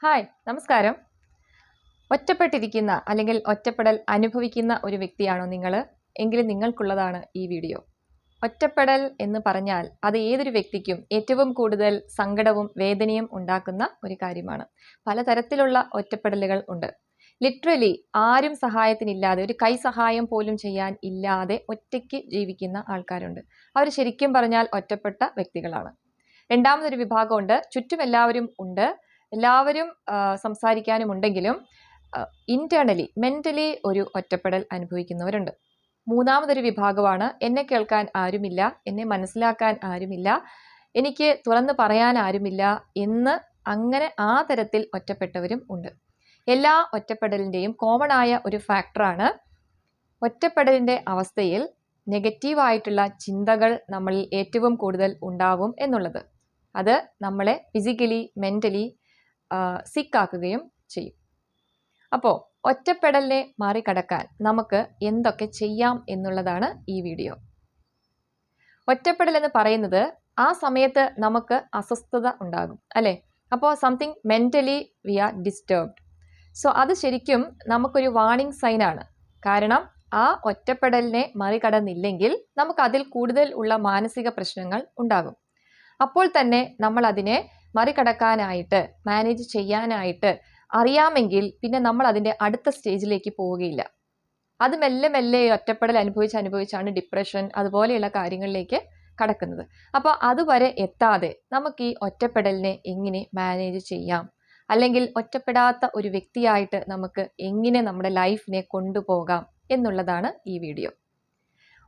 Hi, നമസ്കാരം. ഒറ്റപ്പെട്ടിരിക്കുന്ന അല്ലെങ്കിൽ ഒറ്റപ്പെടൽ അനുഭവിക്കുന്ന ഒരു വ്യക്തിയാണോ നിങ്ങൾ? എങ്കിലും നിങ്ങൾക്കുള്ളതാണ് ഈ വീഡിയോ. ഒറ്റപ്പെടൽ എന്ന് പറഞ്ഞാൽ അത് ഏതൊരു വ്യക്തിക്കും ഏറ്റവും കൂടുതൽ സങ്കടവും വേദനയും ഉണ്ടാക്കുന്ന ഒരു കാര്യമാണ്. പലതരത്തിലുള്ള ഒറ്റപ്പെടലുകൾ ഉണ്ട്. ലിറ്ററലി ആരും സഹായത്തിനില്ലാതെ, ഒരു കൈ സഹായം പോലും ചെയ്യാൻ ഇല്ലാതെ ഒറ്റയ്ക്ക് ജീവിക്കുന്ന ആൾക്കാരുണ്ട്. അവർ ശരിക്കും പറഞ്ഞാൽ ഒറ്റപ്പെട്ട വ്യക്തികളാണ്. രണ്ടാമതൊരു വിഭാഗമുണ്ട്, ചുറ്റും എല്ലാവരും ഉണ്ട്, എല്ലാവരും സംസാരിക്കാനും ഉണ്ടെങ്കിലും ഇന്റേണലി മെന്റലി ഒരു ഒറ്റപ്പെടൽ അനുഭവിക്കുന്നവരുണ്ട്. മൂന്നാമതൊരു വിഭാഗമാണ്, എന്നെ കേൾക്കാൻ ആരുമില്ല, എന്നെ മനസ്സിലാക്കാൻ ആരുമില്ല, എനിക്ക് തുറന്നു പറയാൻ ആരുമില്ല എന്ന് അങ്ങനെ ആ തരത്തിൽ ഒറ്റപ്പെട്ടവരും ഉണ്ട്. എല്ലാ ഒറ്റപ്പെടലിൻ്റെയും കോമൺ ആയ ഒരു ഫാക്ടറാണ് ഒറ്റപ്പെടലിൻ്റെ അവസ്ഥയിൽ നെഗറ്റീവായിട്ടുള്ള ചിന്തകൾ നമ്മളിൽ ഏറ്റവും കൂടുതൽ ഉണ്ടാവും എന്നുള്ളത്. അത് നമ്മളെ ഫിസിക്കലി മെൻ്റലി സിക്കാക്കുകയും ചെയ്യും. അപ്പോൾ ഒറ്റപ്പെടലിനെ മറികടക്കാൻ നമുക്ക് എന്തൊക്കെ ചെയ്യാം എന്നുള്ളതാണ് ഈ വീഡിയോ. ഒറ്റപ്പെടൽ എന്ന് പറയുന്നത് ആ സമയത്ത് നമുക്ക് അസ്വസ്ഥത ഉണ്ടാകും, അല്ലേ? അപ്പോൾ something mentally we are disturbed. So അത് ശരിക്കും നമുക്കൊരു വാർണിംഗ് സൈനാണ്. കാരണം ആ ഒറ്റപ്പെടലിനെ മറികടന്നില്ലെങ്കിൽ നമുക്ക് അതിൽ കൂടുതൽ ഉള്ള മാനസിക പ്രശ്നങ്ങൾ ഉണ്ടാകും. അപ്പോൾ തന്നെ നമ്മൾ അതിനെ മറികടക്കാനായിട്ട്, മാനേജ് ചെയ്യാനായിട്ട് അറിയാമെങ്കിൽ പിന്നെ നമ്മൾ അതിൻ്റെ അടുത്ത സ്റ്റേജിലേക്ക് പോവുകയില്ല. അത് മെല്ലെ മെല്ലെ ഒറ്റപ്പെടൽ അനുഭവിച്ചാണ് ഡിപ്രഷൻ അതുപോലെയുള്ള കാര്യങ്ങളിലേക്ക് കടക്കുന്നത്. അപ്പോൾ അതുവരെ എത്താതെ നമുക്ക് ഈ ഒറ്റപ്പെടലിനെ എങ്ങനെ മാനേജ് ചെയ്യാം, അല്ലെങ്കിൽ ഒറ്റപ്പെടാത്ത ഒരു വ്യക്തിയായിട്ട് നമുക്ക് എങ്ങനെ നമ്മുടെ ലൈഫിനെ കൊണ്ടുപോകാം എന്നുള്ളതാണ് ഈ വീഡിയോ.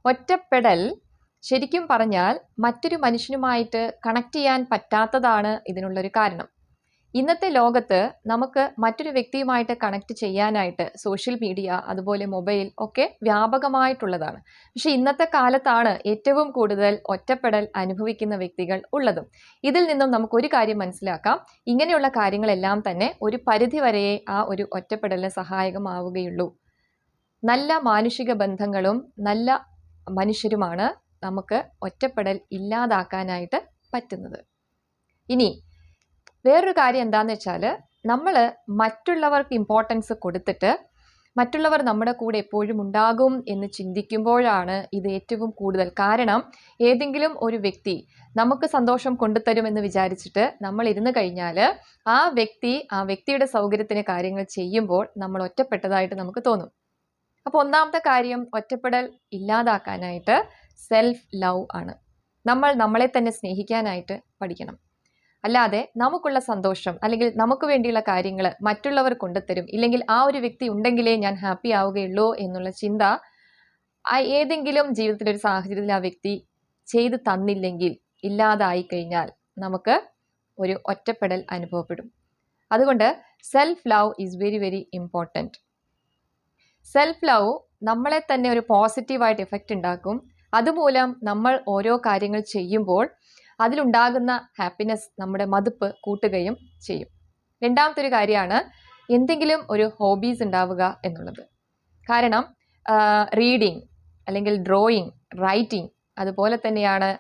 ഒറ്റപ്പെടൽ ശരിക്കും പറഞ്ഞാൽ മറ്റൊരു മനുഷ്യനുമായിട്ട് കണക്ട് ചെയ്യാൻ പറ്റാത്തതാണ് ഇതിനുള്ളൊരു കാരണം. ഇന്നത്തെ ലോകത്ത് നമുക്ക് മറ്റൊരു വ്യക്തിയുമായിട്ട് കണക്ട് ചെയ്യാനായിട്ട് സോഷ്യൽ മീഡിയ അതുപോലെ മൊബൈൽ ഒക്കെ വ്യാപകമായിട്ടുള്ളതാണ്. പക്ഷെ ഇന്നത്തെ കാലത്താണ് ഏറ്റവും കൂടുതൽ ഒറ്റപ്പെടൽ അനുഭവിക്കുന്ന വ്യക്തികൾ ഉള്ളതും. ഇതിൽ നിന്നും നമുക്കൊരു കാര്യം മനസ്സിലാക്കാം, ഇങ്ങനെയുള്ള കാര്യങ്ങളെല്ലാം തന്നെ ഒരു പരിധിവരെയേ ആ ഒരു ഒറ്റപ്പെടലിന് സഹായകമാവുകയുള്ളൂ. നല്ല മാനുഷിക ബന്ധങ്ങളും നല്ല മനുഷ്യരുമാണ് നമുക്ക് ഒറ്റപ്പെടൽ ഇല്ലാതാക്കാനായിട്ട് പറ്റുന്നത്. ഇനി വേറൊരു കാര്യം എന്താണെന്ന് വെച്ചാൽ, നമ്മൾ മറ്റുള്ളവർക്ക് ഇമ്പോർട്ടൻസ് കൊടുത്തിട്ട് മറ്റുള്ളവർ നമ്മുടെ കൂടെ എപ്പോഴും ഉണ്ടാകും എന്ന് ചിന്തിക്കുമ്പോഴാണ് ഇത് ഏറ്റവും കൂടുതൽ. കാരണം ഏതെങ്കിലും ഒരു വ്യക്തി നമുക്ക് സന്തോഷം കൊണ്ടുതരുമെന്ന് വിചാരിച്ചിട്ട് നമ്മൾ ഇരുന്ന് കഴിഞ്ഞാൽ ആ വ്യക്തിയുടെ സൗകര്യത്തിന് കാര്യങ്ങൾ ചെയ്യുമ്പോൾ നമ്മൾ ഒറ്റപ്പെട്ടതായിട്ട് നമുക്ക് തോന്നും. അപ്പോൾ ഒന്നാമത്തെ കാര്യം ഒറ്റപ്പെടൽ ഇല്ലാതാക്കാനായിട്ട് സെൽഫ് ലവ് ആണ്. നമ്മൾ നമ്മളെ തന്നെ സ്നേഹിക്കാനായിട്ട് പഠിക്കണം. അല്ലാതെ നമുക്കുള്ള സന്തോഷം അല്ലെങ്കിൽ നമുക്ക് വേണ്ടിയുള്ള കാര്യങ്ങൾ മറ്റുള്ളവർ കൊണ്ടുതരും, ഇല്ലെങ്കിൽ ആ ഒരു വ്യക്തി ഉണ്ടെങ്കിലേ ഞാൻ ഹാപ്പി ആവുകയുള്ളൂ എന്നുള്ള ചിന്ത ഏതെങ്കിലും ജീവിതത്തിലൊരു സാഹചര്യത്തിൽ ആ വ്യക്തി ചെയ്ത് തന്നില്ലെങ്കിൽ, ഇല്ലാതായി കഴിഞ്ഞാൽ നമുക്ക് ഒരു ഒറ്റപ്പെടൽ അനുഭവപ്പെടും. അതുകൊണ്ട് self love is very very important. Self love നമ്മളെ തന്നെ ഒരു പോസിറ്റീവായിട്ട് എഫക്റ്റ് ഉണ്ടാക്കും. അതുമൂലം നമ്മൾ ഓരോ കാര്യങ്ങൾ ചെയ്യുമ്പോൾ അതിലുണ്ടാകുന്ന ഹാപ്പിനെസ് നമ്മുടെ മതിപ്പ് കൂട്ടുകയും ചെയ്യും. രണ്ടാമത്തെ ഒരു കാര്യമാണ് എന്തെങ്കിലും ഒരു ഹോബീസ് ഉണ്ടാവുക എന്നുള്ളത്. കാരണം റീഡിങ് അല്ലെങ്കിൽ ഡ്രോയിങ്, റൈറ്റിംഗ്, അതുപോലെ തന്നെയാണ്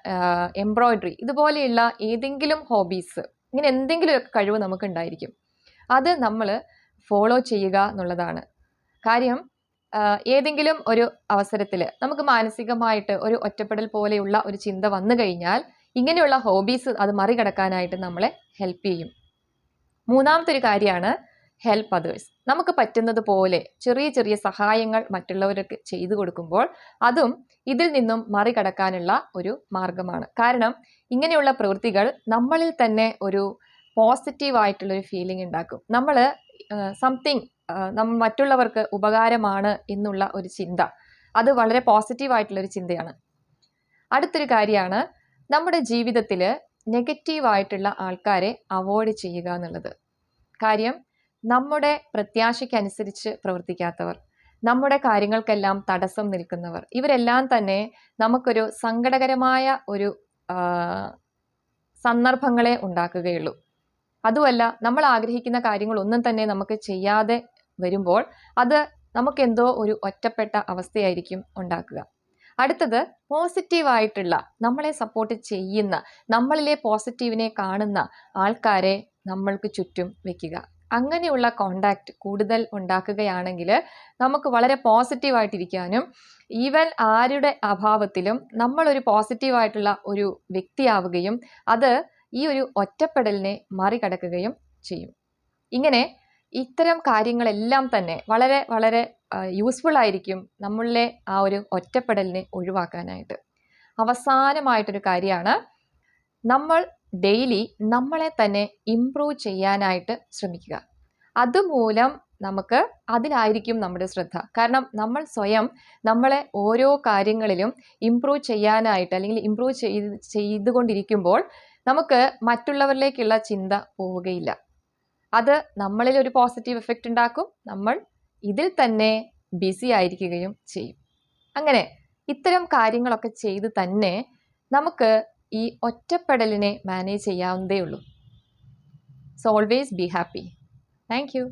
എംബ്രോയ്ഡറി, ഇതുപോലെയുള്ള ഏതെങ്കിലും ഹോബീസ്, ഇങ്ങനെ എന്തെങ്കിലുമൊക്കെ കഴിവ് നമുക്ക് ഉണ്ടായിരിക്കും. അത് നമ്മൾ ഫോളോ ചെയ്യുക എന്നുള്ളതാണ് കാര്യം. ഏതെങ്കിലും ഒരു അവസരത്തിൽ നമുക്ക് മാനസികമായിട്ട് ഒരു ഒറ്റപ്പെടൽ പോലെയുള്ള ഒരു ചിന്ത വന്നു കഴിഞ്ഞാൽ ഇങ്ങനെയുള്ള ഹോബീസ് അത് മറികടക്കാനായിട്ട് നമ്മളെ ഹെൽപ്പ് ചെയ്യും. മൂന്നാമത്തെ ഒരു കാര്യമാണ് ഹെൽപ്പ് അതേഴ്സ്. നമുക്ക് പറ്റുന്നത് പോലെ ചെറിയ ചെറിയ സഹായങ്ങൾ മറ്റുള്ളവർക്ക് ചെയ്തു കൊടുക്കുമ്പോൾ അതും ഇതിൽ നിന്നും മറികടക്കാനുള്ള ഒരു മാർഗമാണ്. കാരണം ഇങ്ങനെയുള്ള പ്രവൃത്തികൾ നമ്മളിൽ തന്നെ ഒരു പോസിറ്റീവായിട്ടുള്ളൊരു ഫീലിംഗ് ഉണ്ടാക്കും. നമ്മൾ സംതിങ് മറ്റുള്ളവർക്ക് ഉപകാരമാണ് എന്നുള്ള ഒരു ചിന്ത, അത് വളരെ പോസിറ്റീവായിട്ടുള്ളൊരു ചിന്തയാണ്. അടുത്തൊരു കാര്യമാണ് നമ്മുടെ ജീവിതത്തിൽ നെഗറ്റീവായിട്ടുള്ള ആൾക്കാരെ അവോയ്ഡ് ചെയ്യുക എന്നുള്ളത്. കാര്യം നമ്മുടെ പ്രത്യാശയ്ക്കനുസരിച്ച് പ്രവർത്തിക്കാത്തവർ, നമ്മുടെ കാര്യങ്ങൾക്കെല്ലാം തടസ്സം നിൽക്കുന്നവർ, ഇവരെല്ലാം തന്നെ നമുക്കൊരു സങ്കടകരമായ ഒരു സന്ദർഭങ്ങളെ ഉണ്ടാക്കുകയുള്ളൂ. അതുമല്ല, നമ്മൾ ആഗ്രഹിക്കുന്ന കാര്യങ്ങളൊന്നും തന്നെ നമുക്ക് ചെയ്യാതെ വരുമ്പോൾ അത് നമുക്കെന്തോ ഒരു ഒറ്റപ്പെട്ട അവസ്ഥയായിരിക്കും ഉണ്ടാക്കുക. അടുത്തത് പോസിറ്റീവായിട്ടുള്ള, നമ്മളെ സപ്പോർട്ട് ചെയ്യുന്ന, നമ്മളിലെ പോസിറ്റീവിനെ കാണുന്ന ആൾക്കാരെ നമ്മൾക്ക് ചുറ്റും വെക്കുക. അങ്ങനെയുള്ള കോണ്ടാക്റ്റ് കൂടുതൽ ഉണ്ടാക്കുകയാണെങ്കിൽ നമുക്ക് വളരെ പോസിറ്റീവായിട്ടിരിക്കാനും ഈവൻ ആരുടെ അഭാവത്തിലും നമ്മളൊരു പോസിറ്റീവായിട്ടുള്ള ഒരു വ്യക്തിയാവുകയും അത് ഈ ഒരു ഒറ്റപ്പെടലിനെ മറികടക്കുകയും ചെയ്യും. ഇങ്ങനെ ഇത്തരം കാര്യങ്ങളെല്ലാം തന്നെ വളരെ വളരെ യൂസ്ഫുൾ ആയിരിക്കും നമ്മളിലെ ആ ഒരു ഒറ്റപ്പെടലിനെ ഒഴിവാക്കാനായിട്ട്. അവസാനമായിട്ടൊരു കാര്യമാണ്, നമ്മൾ ഡെയിലി നമ്മളെ തന്നെ ഇംപ്രൂവ് ചെയ്യാനായിട്ട് ശ്രമിക്കുക. അതുമൂലം നമുക്ക് അതിലായിരിക്കും നമ്മുടെ ശ്രദ്ധ. കാരണം നമ്മൾ സ്വയം നമ്മളെ ഓരോ കാര്യങ്ങളിലും ഇംപ്രൂവ് ചെയ്യാനായിട്ട് അല്ലെങ്കിൽ ഇംപ്രൂവ് ചെയ്തുകൊണ്ടിരിക്കുമ്പോൾ നമുക്ക് മറ്റുള്ളവരിലേക്കുള്ള ചിന്ത പോവുകയില്ല. അത് നമ്മളിൽ ഒരു പോസിറ്റീവ് എഫക്റ്റ് ഉണ്ടാക്കും. നമ്മൾ ഇതിൽ തന്നെ ബിസി ആയിരിക്കുകയും ചെയ്യും. അങ്ങനെ ഇത്തരം കാര്യങ്ങളൊക്കെ ചെയ്ത് തന്നെ നമുക്ക് ഈ ഒറ്റപ്പെടലിനെ മാനേജ് ചെയ്യാവുന്നതേ ഉള്ളൂ. So always be happy. Thank you.